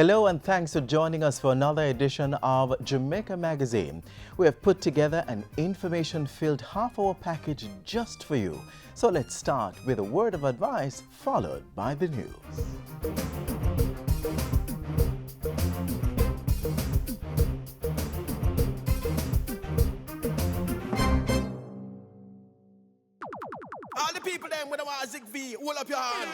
Hello and thanks for joining us for another edition of Jamaica Magazine. We have put together an information-filled half-hour package just for you. So let's start with a word of advice followed by the news. All the people them with a Zika, hold up your hand.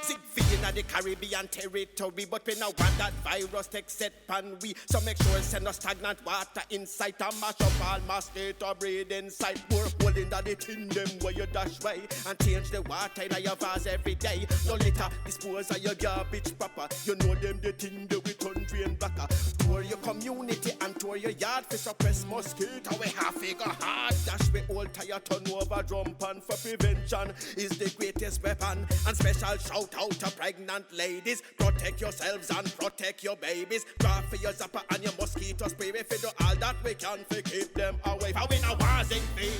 Zika in the Caribbean territory, but we now want that virus take set pan we. So make sure send us stagnant water inside and mash up all mosquito breed inside. More hole in the tin them where you dash by and change the water in your vase every day. No litter, dispose of your garbage proper. You know them the thing that we turn drain blacker. Tour your community and tour your yard for suppress mosquito. We have figure hard dash we all tire turn over drum pan for prevention is the greatest weapon. And special shout out to pregnant ladies. Protect yourselves and protect your babies. Draw for your zapper and your mosquito spray. If you do all that we can to keep them away. For we know what's in vain.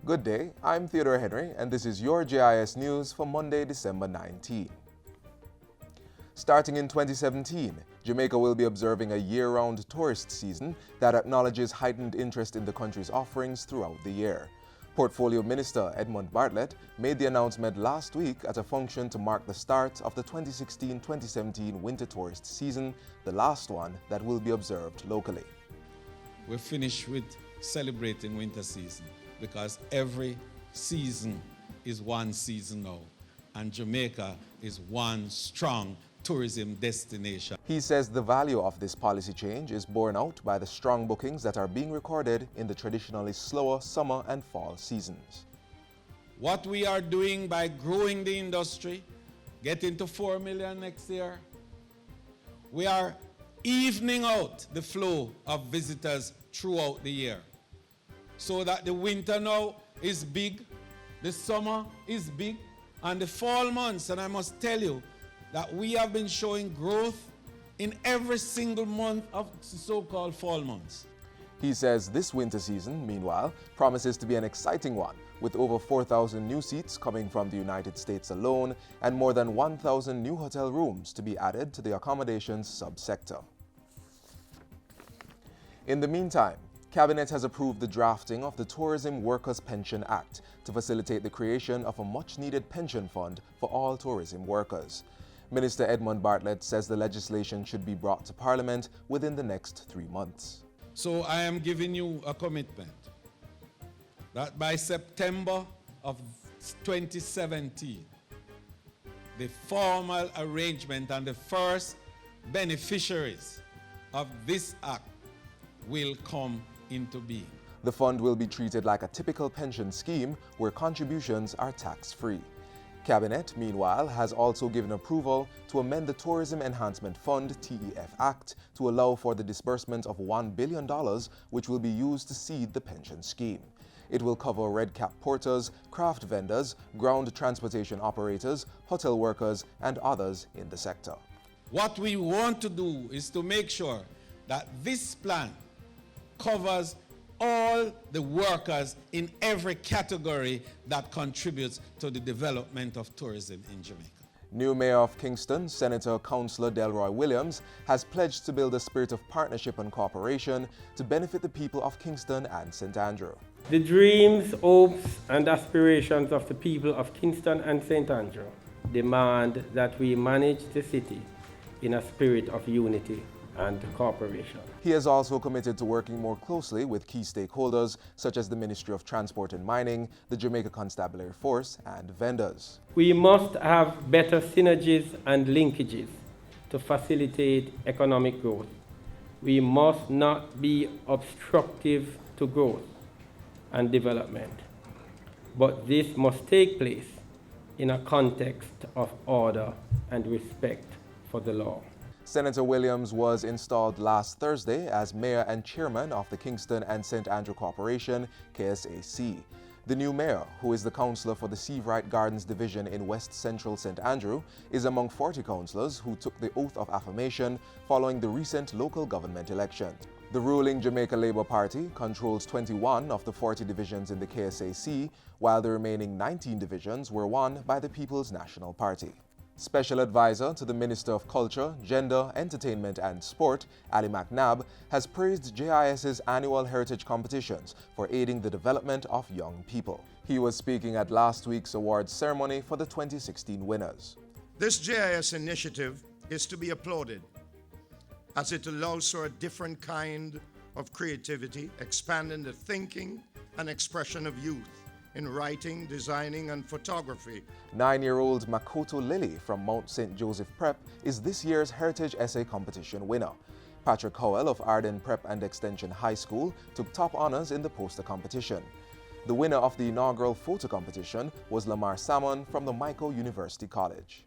Good day, I'm Theodore Henry and this is your JIS News for Monday, December 19. Starting in 2017, Jamaica will be observing a year-round tourist season that acknowledges heightened interest in the country's offerings throughout the year. Portfolio Minister Edmund Bartlett made the announcement last week at a function to mark the start of the 2016-2017 winter tourist season, the last one that will be observed locally. We're finished with celebrating winter season because every season is one season now, and Jamaica is one strong tourism destination. He says the value of this policy change is borne out by the strong bookings that are being recorded in the traditionally slower summer and fall seasons. What we are doing by growing the industry, getting to 4 million next year, we are evening out the flow of visitors throughout the year. So that the winter now is big, the summer is big, and the fall months, and I must tell you that we have been showing growth in every single month of so-called fall months. He says this winter season, meanwhile, promises to be an exciting one, with over 4,000 new seats coming from the United States alone and more than 1,000 new hotel rooms to be added to the accommodations subsector. In the meantime, Cabinet has approved the drafting of the Tourism Workers' Pension Act to facilitate the creation of a much-needed pension fund for all tourism workers. Minister Edmund Bartlett says the legislation should be brought to Parliament within the next 3 months. So I am giving you a commitment that by September of 2017, the formal arrangement and the first beneficiaries of this act will come into being. The fund will be treated like a typical pension scheme where contributions are tax-free. Cabinet, meanwhile, has also given approval to amend the Tourism Enhancement Fund (TEF) Act to allow for the disbursement of $1 billion, which will be used to seed the pension scheme. It will cover red cap porters, craft vendors, ground transportation operators, hotel workers, and others in the sector. What we want to do is to make sure that this plan covers all the workers in every category that contributes to the development of tourism in Jamaica. New Mayor of Kingston, Senator Councillor Delroy Williams, has pledged to build a spirit of partnership and cooperation to benefit the people of Kingston and St. Andrew. The dreams, hopes, and aspirations of the people of Kingston and St. Andrew demand that we manage the city in a spirit of unity and cooperation. He has also committed to working more closely with key stakeholders such as the Ministry of Transport and Mining, the Jamaica Constabulary Force, and vendors. We must have better synergies and linkages to facilitate economic growth. We must not be obstructive to growth and development, but this must take place in a context of order and respect for the law. Senator Williams was installed last Thursday as Mayor and Chairman of the Kingston and St. Andrew Corporation, KSAC. The new mayor, who is the councillor for the Seavright Gardens Division in West Central St. Andrew, is among 40 councillors who took the oath of affirmation following the recent local government election. The ruling Jamaica Labour Party controls 21 of the 40 divisions in the KSAC, while the remaining 19 divisions were won by the People's National Party. Special Advisor to the Minister of Culture, Gender, Entertainment and Sport, Ali McNabb, has praised JIS's annual heritage competitions for aiding the development of young people. He was speaking at last week's awards ceremony for the 2016 winners. This JIS initiative is to be applauded, as it allows for a different kind of creativity, expanding the thinking and expression of youth in writing, designing, and photography. 9-year-old Makoto Lily from Mount St. Joseph Prep is this year's Heritage Essay Competition winner. Patrick Howell of Arden Prep and Extension High School took top honors in the poster competition. The winner of the inaugural photo competition was Lamar Salmon from the Montego University College.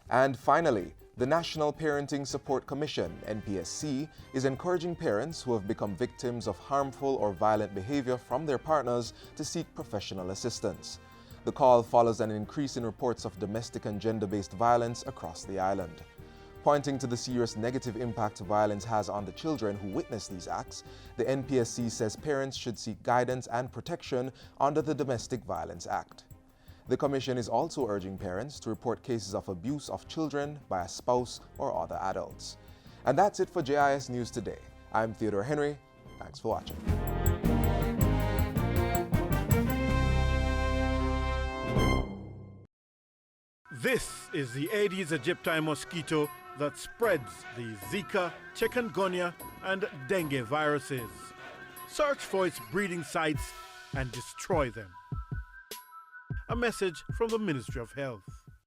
And finally, the National Parenting Support Commission, NPSC, is encouraging parents who have become victims of harmful or violent behavior from their partners to seek professional assistance. The call follows an increase in reports of domestic and gender-based violence across the island. Pointing to the serious negative impact violence has on the children who witness these acts, the NPSC says parents should seek guidance and protection under the Domestic Violence Act. The Commission is also urging parents to report cases of abuse of children by a spouse or other adults. And that's it for JIS News Today. I'm Theodore Henry. Thanks for watching. This is the Aedes aegypti mosquito that spreads the Zika, chikungunya, and dengue viruses. Search for its breeding sites and destroy them. A message from the Ministry of Health.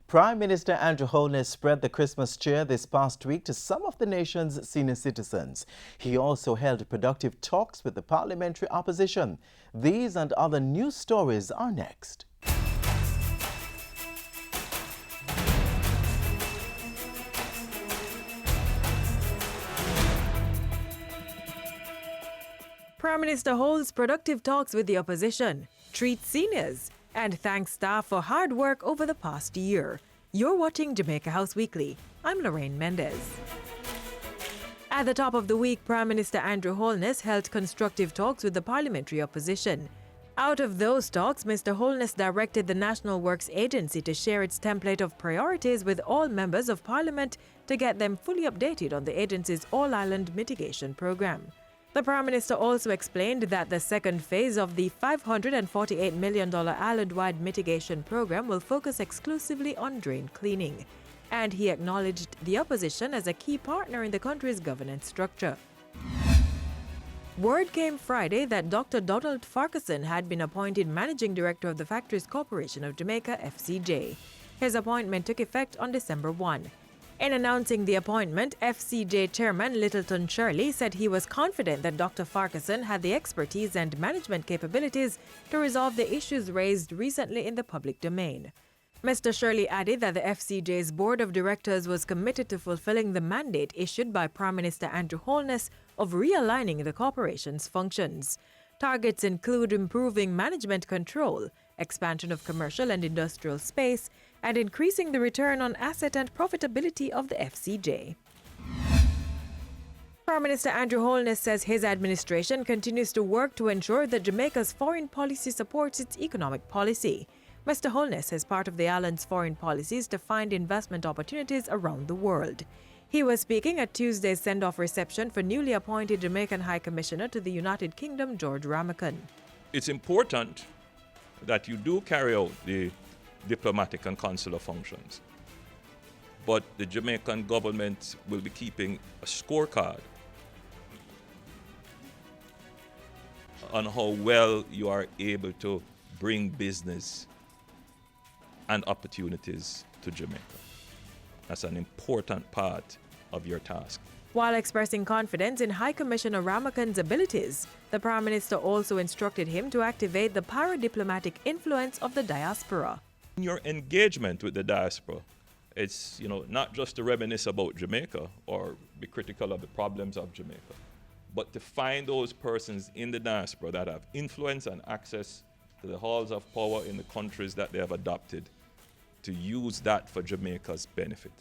Prime Minister Andrew Holness spread the Christmas cheer this past week to some of the nation's senior citizens. He also held productive talks with the Parliamentary Opposition. These and other news stories are next. Prime Minister holds productive talks with the opposition, treats seniors, and thanks staff for hard work over the past year. You're watching Jamaica House Weekly. I'm Lorraine Mendez. At the top of the week, Prime Minister Andrew Holness held constructive talks with the Parliamentary Opposition. Out of those talks, Mr. Holness directed the National Works Agency to share its template of priorities with all members of Parliament to get them fully updated on the agency's all-island mitigation program. The Prime Minister also explained that the second phase of the $548 million island-wide mitigation program will focus exclusively on drain cleaning, and he acknowledged the opposition as a key partner in the country's governance structure. Word came Friday that Dr. Donald Farquharson had been appointed Managing Director of the Factories Corporation of Jamaica, FCJ. His appointment took effect on December 1. In announcing the appointment, FCJ Chairman Littleton Shirley said he was confident that Dr. Farquharson had the expertise and management capabilities to resolve the issues raised recently in the public domain. Mr. Shirley added that the FCJ's Board of Directors was committed to fulfilling the mandate issued by Prime Minister Andrew Holness of realigning the corporation's functions. Targets include improving management control, expansion of commercial and industrial space, and increasing the return on asset and profitability of the FCJ. Prime Minister Andrew Holness says his administration continues to work to ensure that Jamaica's foreign policy supports its economic policy. Mr. Holness is part of the island's foreign policies to find investment opportunities around the world. He was speaking at Tuesday's send-off reception for newly appointed Jamaican High Commissioner to the United Kingdom, George Ramakan. It's important that you do carry out the diplomatic and consular functions, but the Jamaican government will be keeping a scorecard on how well you are able to bring business and opportunities to Jamaica. That's an important part of your task. While expressing confidence in High Commissioner Ramakan's abilities, the Prime Minister also instructed him to activate the para-diplomatic influence of the diaspora. In your engagement with the diaspora, it's not just to reminisce about Jamaica or be critical of the problems of Jamaica, but to find those persons in the diaspora that have influence and access to the halls of power in the countries that they have adopted, to use that for Jamaica's benefit.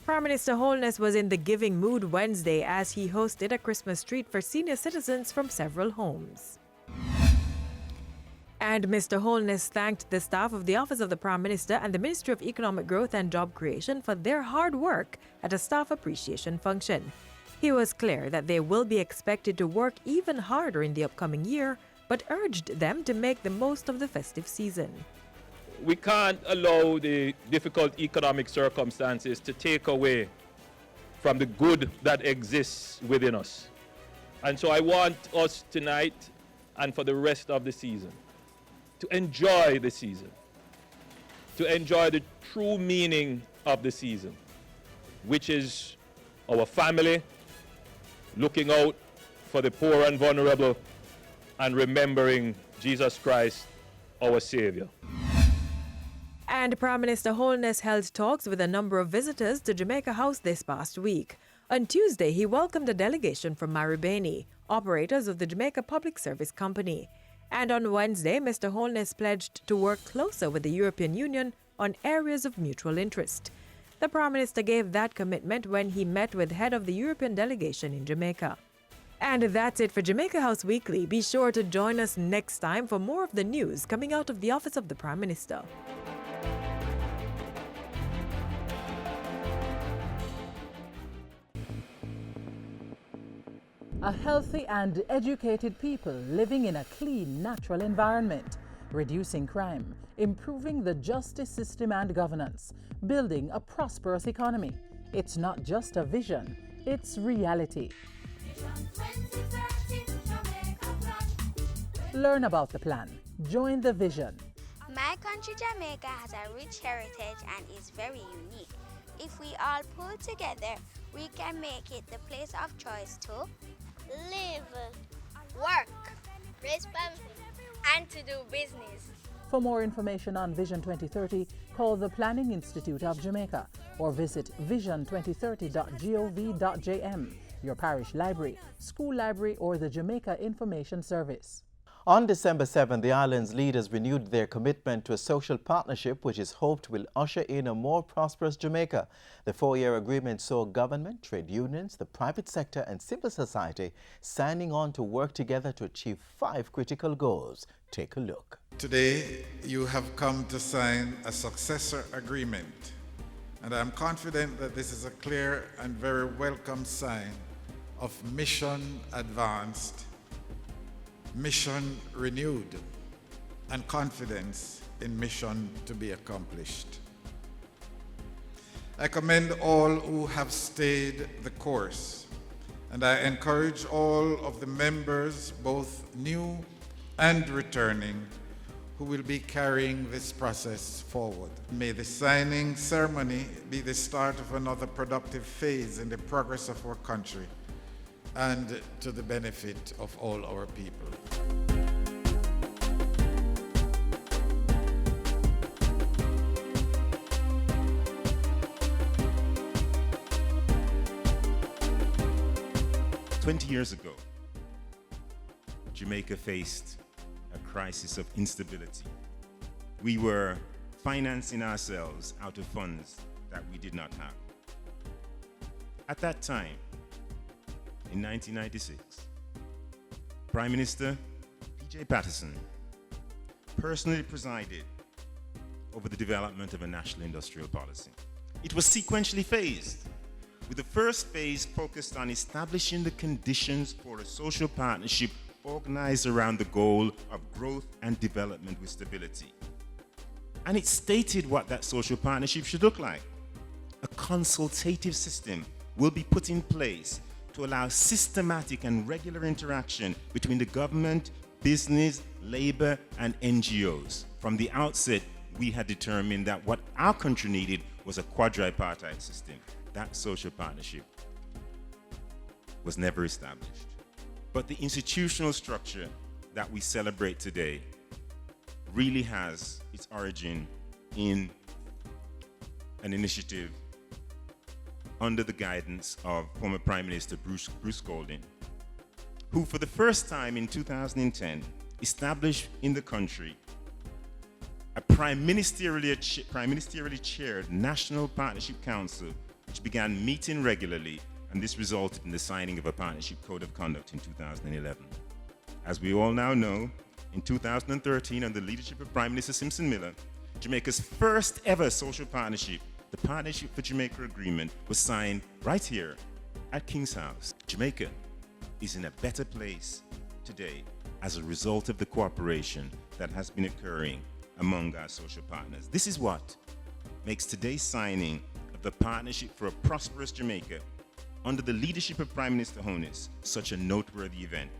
Prime Minister Holness was in the giving mood Wednesday as he hosted a Christmas treat for senior citizens from several homes. And Mr. Holness thanked the staff of the Office of the Prime Minister and the Ministry of Economic Growth and Job Creation for their hard work at a staff appreciation function. He was clear that they will be expected to work even harder in the upcoming year, but urged them to make the most of the festive season. We can't allow the difficult economic circumstances to take away from the good that exists within us. And so I want us tonight and for the rest of the season to enjoy the season, to enjoy the true meaning of the season, which is our family, looking out for the poor and vulnerable, and remembering Jesus Christ, our Savior. And Prime Minister Holness held talks with a number of visitors to Jamaica House this past week. On Tuesday, he welcomed a delegation from Marubeni, operators of the Jamaica Public Service Company. And on Wednesday, Mr. Holness pledged to work closer with the European Union on areas of mutual interest. The Prime Minister gave that commitment when he met with head of the European delegation in Jamaica. And that's it for Jamaica House Weekly. Be sure to join us next time for more of the news coming out of the Office of the Prime Minister. A healthy and educated people living in a clean, natural environment, reducing crime, improving the justice system and governance, building a prosperous economy. It's not just a vision, it's reality. Learn about the plan. Join the vision. My country, Jamaica, has a rich heritage and is very unique. If we all pull together, we can make it the place of choice to live, work, raise family, and to do business. For more information on Vision 2030, call the Planning Institute of Jamaica or visit vision2030.gov.jm, your parish library, school library, or the Jamaica Information Service. On December 7, the island's leaders renewed their commitment to a social partnership which is hoped will usher in a more prosperous Jamaica. The 4-year agreement saw government, trade unions, the private sector and civil society signing on to work together to achieve 5 critical goals. Take a look. Today, you have come to sign a successor agreement, and I'm confident that this is a clear and very welcome sign of mission advanced, mission renewed, and confidence in mission to be accomplished. I commend all who have stayed the course, and I encourage all of the members, both new and returning, who will be carrying this process forward. May the signing ceremony be the start of another productive phase in the progress of our country and to the benefit of all our people. "20 years ago, Jamaica faced a crisis of instability. We were financing ourselves out of funds that we did not have. At that time, in 1996, Prime Minister P.J. Patterson personally presided over the development of a national industrial policy. It was sequentially phased, with the first phase focused on establishing the conditions for a social partnership organized around the goal of growth and development with stability. And it stated what that social partnership should look like. A consultative system will be put in place to allow systematic and regular interaction between the government, business, labor, and NGOs. From the outset, we had determined that what our country needed was a quadripartite system. That social partnership was never established. But the institutional structure that we celebrate today really has its origin in an initiative under the guidance of former Prime Minister Bruce Golding, who for the first time in 2010 established in the country a prime ministerially chaired National Partnership Council, which began meeting regularly, and this resulted in the signing of a Partnership Code of Conduct in 2011. As we all now know, in 2013, under the leadership of Prime Minister Simpson Miller, Jamaica's first ever social partnership, the Partnership for Jamaica Agreement, was signed right here at King's House. Jamaica is in a better place today as a result of the cooperation that has been occurring among our social partners. This is what makes today's signing of the Partnership for a Prosperous Jamaica under the leadership of Prime Minister Holness such a noteworthy event.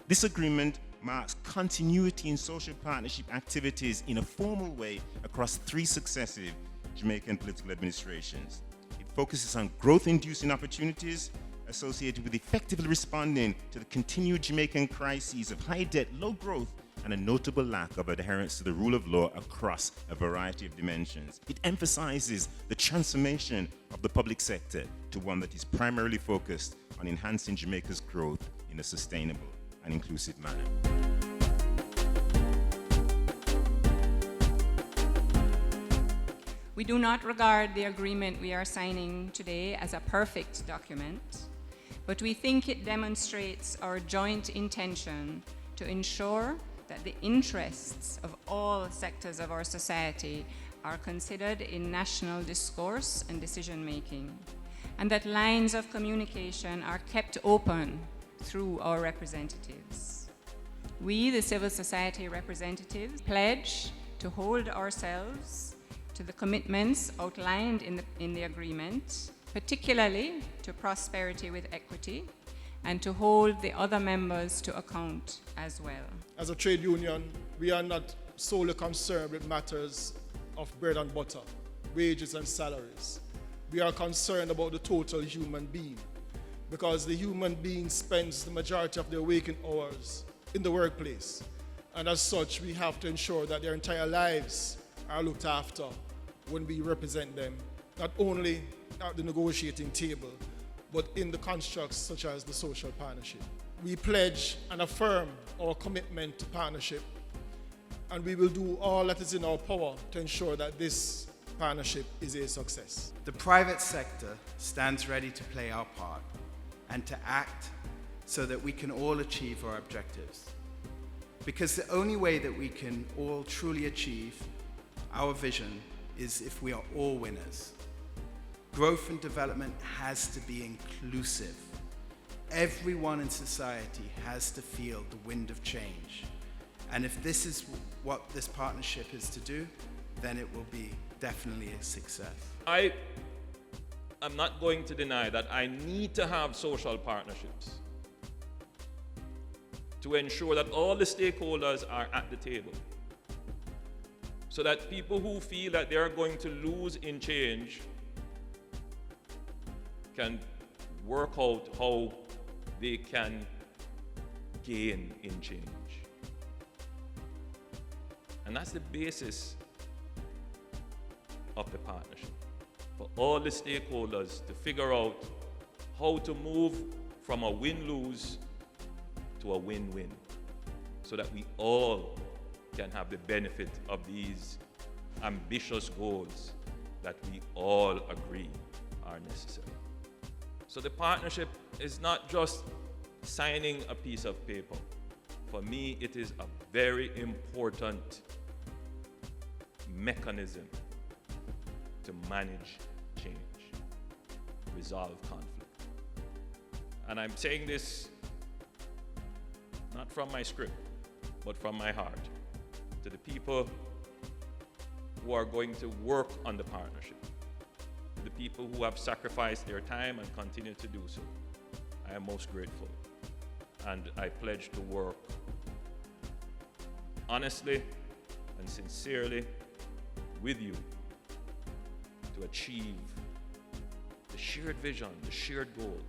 This agreement marks continuity in social partnership activities in a formal way across 3 successive Jamaican political administrations. It focuses on growth-inducing opportunities associated with effectively responding to the continued Jamaican crises of high debt, low growth, and a notable lack of adherence to the rule of law across a variety of dimensions. It emphasizes the transformation of the public sector to one that is primarily focused on enhancing Jamaica's growth in a sustainable and inclusive manner. We do not regard the agreement we are signing today as a perfect document, but we think it demonstrates our joint intention to ensure that the interests of all sectors of our society are considered in national discourse and decision-making, and that lines of communication are kept open through our representatives. We, the civil society representatives, pledge to hold ourselves to the commitments outlined in the agreement, particularly to prosperity with equity, and to hold the other members to account as well. As a trade union, we are not solely concerned with matters of bread and butter, wages and salaries. We are concerned about the total human being, because the human being spends the majority of their waking hours in the workplace. And as such, we have to ensure that their entire lives are looked after when we represent them, not only at the negotiating table, but in the constructs such as the social partnership. We pledge and affirm our commitment to partnership, and we will do all that is in our power to ensure that this partnership is a success. The private sector stands ready to play our part and to act so that we can all achieve our objectives. Because the only way that we can all truly achieve our vision is if we are all winners. Growth and development has to be inclusive. Everyone in society has to feel the wind of change. And if this is what this partnership is to do, then it will be definitely a success. I am not going to deny that I need to have social partnerships to ensure that all the stakeholders are at the table, so that people who feel that they are going to lose in change can work out how they can gain in change. And that's the basis of the partnership, for all the stakeholders to figure out how to move from a win-lose to a win-win, so that we all can have the benefit of these ambitious goals that we all agree are necessary. So the partnership is not just signing a piece of paper. For me, it is a very important mechanism to manage change, resolve conflict. And I'm saying this not from my script, but from my heart, to the people who are going to work on the partnership, the people who have sacrificed their time and continue to do so. I am most grateful, and I pledge to work honestly and sincerely with you to achieve the shared vision, the shared goal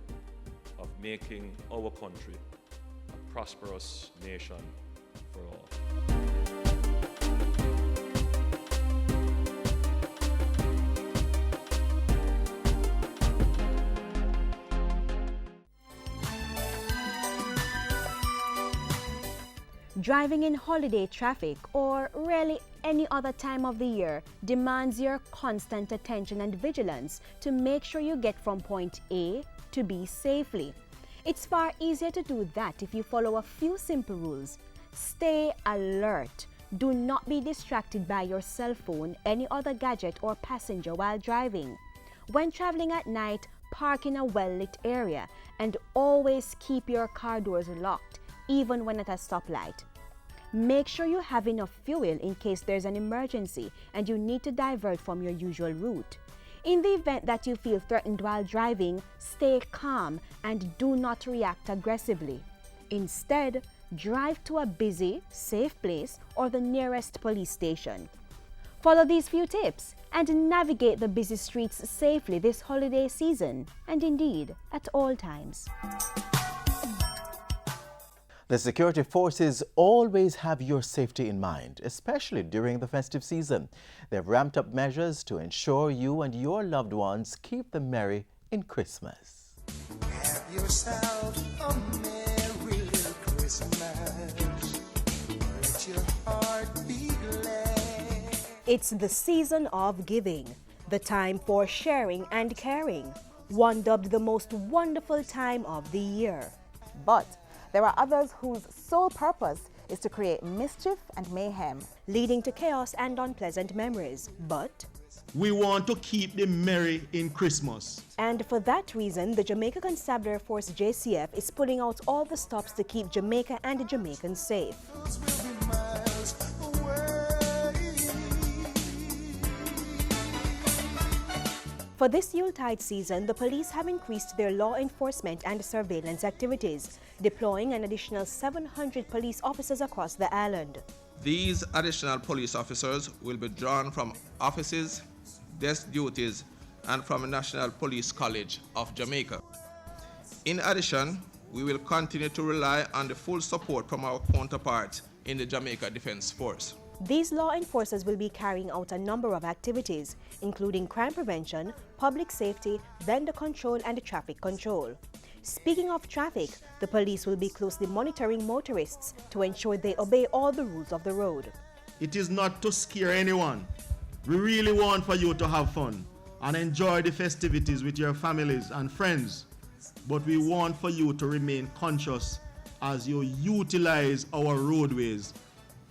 of making our country a prosperous nation for all. Driving in holiday traffic or really any other time of the year demands your constant attention and vigilance to make sure you get from point A to B safely. It's far easier to do that if you follow a few simple rules. Stay alert. Do not be distracted by your cell phone, any other gadget or passenger while driving. When traveling at night, park in a well-lit area and always keep your car doors locked, even when at a stoplight. Make sure you have enough fuel in case there's an emergency and you need to divert from your usual route. In the event that you feel threatened while driving, stay calm and do not react aggressively. Instead, drive to a busy, safe place or the nearest police station. Follow these few tips and navigate the busy streets safely this holiday season and indeed at all times. The security forces always have your safety in mind, especially during the festive season. They've ramped up measures to ensure you and your loved ones keep them merry in Christmas. Have yourself a merry little Christmas. Let your heart be glad. It's the season of giving, the time for sharing and caring, one dubbed the most wonderful time of the year. But there are others whose sole purpose is to create mischief and mayhem, leading to chaos and unpleasant memories. But we want to keep them merry in Christmas. And for that reason, the Jamaica Constabulary Force JCF is pulling out all the stops to keep Jamaica and the Jamaicans safe. For this Yuletide season, the police have increased their law enforcement and surveillance activities, deploying an additional 700 police officers across the island. These additional police officers will be drawn from offices, desk duties, and from the National Police College of Jamaica. In addition, we will continue to rely on the full support from our counterparts in the Jamaica Defense Force. These law enforcers will be carrying out a number of activities, including crime prevention, public safety, vendor control, and traffic control. Speaking of traffic, the police will be closely monitoring motorists to ensure they obey all the rules of the road. It is not to scare anyone. We really want for you to have fun and enjoy the festivities with your families and friends. But we want for you to remain conscious as you utilize our roadways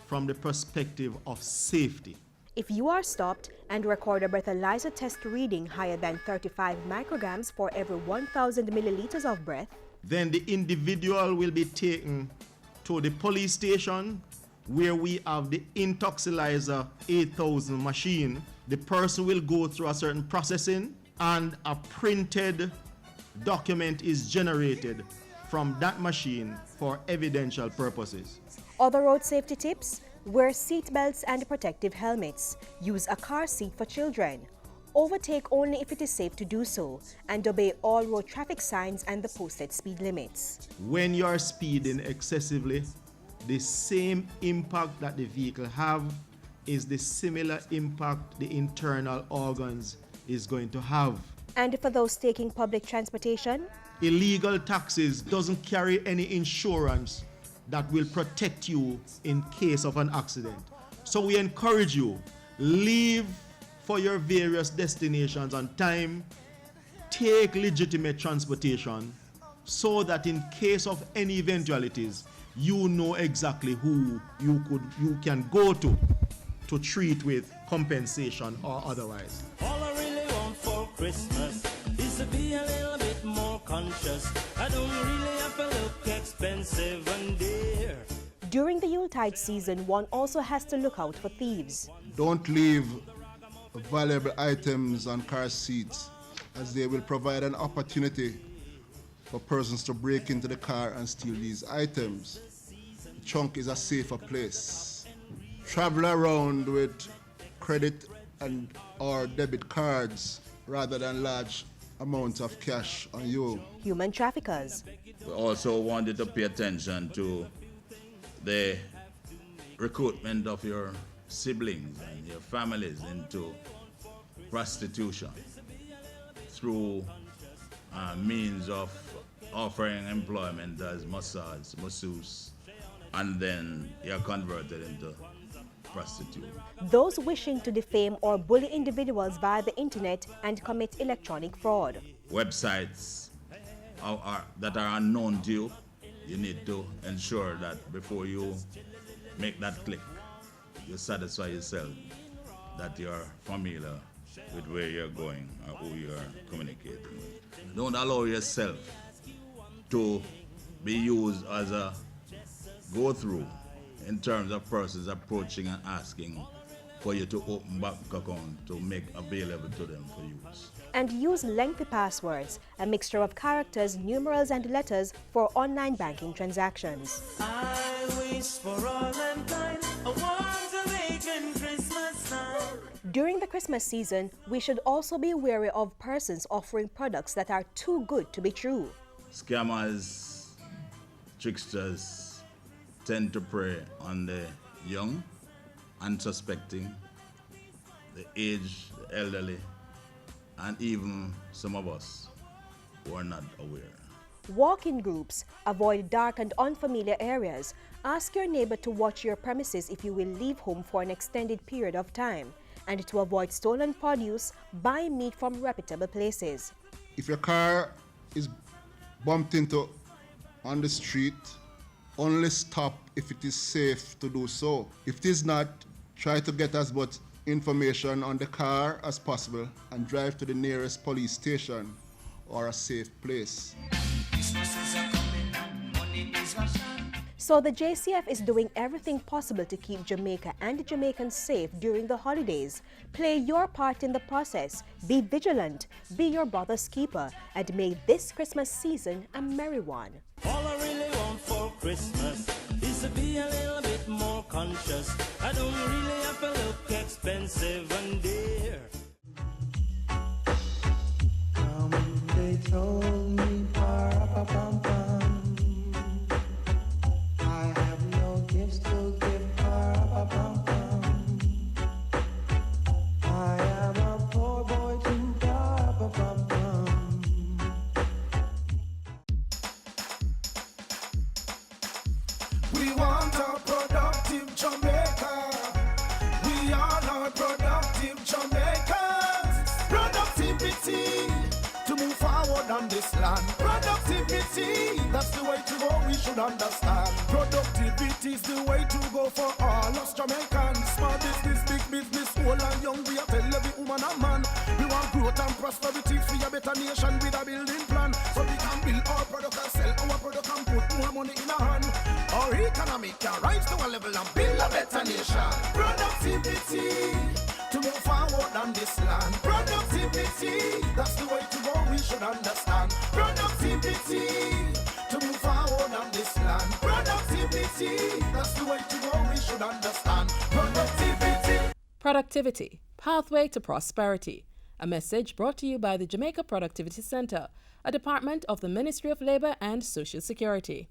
from the perspective of safety. If you are stopped and record a breathalyzer test reading higher than 35 micrograms for every 1,000 milliliters of breath, then the individual will be taken to the police station where we have the Intoxilizer 8000 machine. The person will go through a certain processing and a printed document is generated from that machine for evidential purposes. Other road safety tips: wear seat belts and protective helmets. Use a car seat for children. Overtake only if it is safe to do so, and obey all road traffic signs and the posted speed limits. When you are speeding excessively, the same impact that the vehicle have is the similar impact the internal organs is going to have. And for those taking public transportation, illegal taxis doesn't carry any insurance that will protect you in case of an accident. So we encourage you, leave for your various destinations on time, take legitimate transportation so that in case of any eventualities, you know exactly who you can go to treat with compensation or otherwise. All I really want for Christmas is to be a little bit more conscious. I don't really have to look expensive and dear. During the Yuletide season, one also has to look out for thieves. Don't leave valuable items on car seats, as they will provide an opportunity for persons to break into the car and steal these items. The trunk is a safer place. Travel around with credit and or debit cards rather than large amounts of cash on you. Human traffickers. We also wanted to pay attention to the recruitment of your siblings and your families into prostitution through means of offering employment as massage, masseuse, and then you're converted into prostitute. Those wishing to defame or bully individuals via the internet and commit electronic fraud. Websites that are unknown to you, you need to ensure that before you make that click, you satisfy yourself that you're familiar with where you're going or who you're communicating with. Don't allow yourself to be used as a go-through in terms of persons approaching and asking for you to open bank account to make available to them for use. And use lengthy passwords, a mixture of characters, numerals and letters for online banking transactions. I wish for all mankind a warm Jamaican Christmas night. During the Christmas season, we should also be wary of persons offering products that are too good to be true. Scammers, tricksters tend to prey on the young, unsuspecting, the aged, the elderly, and even some of us who are not aware. Walk in groups, avoid dark and unfamiliar areas. Ask your neighbor to watch your premises if you will leave home for an extended period of time. And to avoid stolen produce, buy meat from reputable places. If your car is bumped into on the street, only stop if it is safe to do so. If it is not, try to get as much information on the car as possible and drive to the nearest police station or a safe place. So the JCF is doing everything possible to keep Jamaica and Jamaicans safe during the holidays. Play your part in the process. Be vigilant, be your brother's keeper, and make this Christmas season a merry one. All I really want for Christmas is to be a little bit more conscious. I don't really have to look expensive and dear. They told me pa-ra-pa-pam-pam, I have no gifts to give pa-ra-pa-pam-pam, I am a poor boy to pa-ra-pa-pam-pam. We want a productive Jamaica. We are not productive Jamaicans. Productivity to move forward on this land. Productivity, that's the way to go, we should understand. Productivity is the way to go for all us Jamaicans. Small business, big business, old and young, we are tell every woman and man. We want growth and prosperity for a better nation with a building plan. So we can build our product and sell our product and put more money in our hand. Our economy can rise to a level and build a better nation. Productivity to move forward on this land. Productivity, that's the way to go, we should understand. Productivity to move forward on this land. Productivity, that's the way to go, we should understand. Productivity. Productivity, Pathway to Prosperity. A message brought to you by the Jamaica Productivity Center, a department of the Ministry of Labour and Social Security.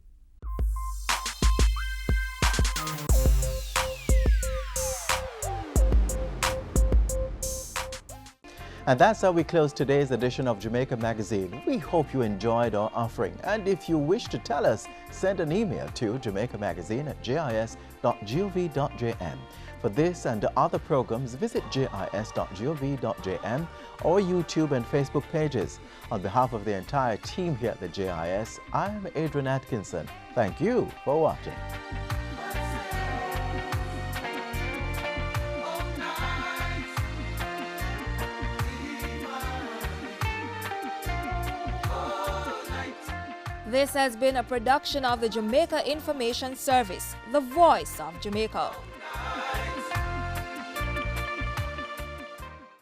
And that's how we close today's edition of Jamaica Magazine. We hope you enjoyed our offering. And if you wish to tell us, send an email to jamaicamagazine@jis.gov.jm. For this and other programs, visit jis.gov.jm or YouTube and Facebook pages. On behalf of the entire team here at the JIS, I am Adrian Atkinson. Thank you for watching. This has been a production of the Jamaica Information Service, the voice of Jamaica.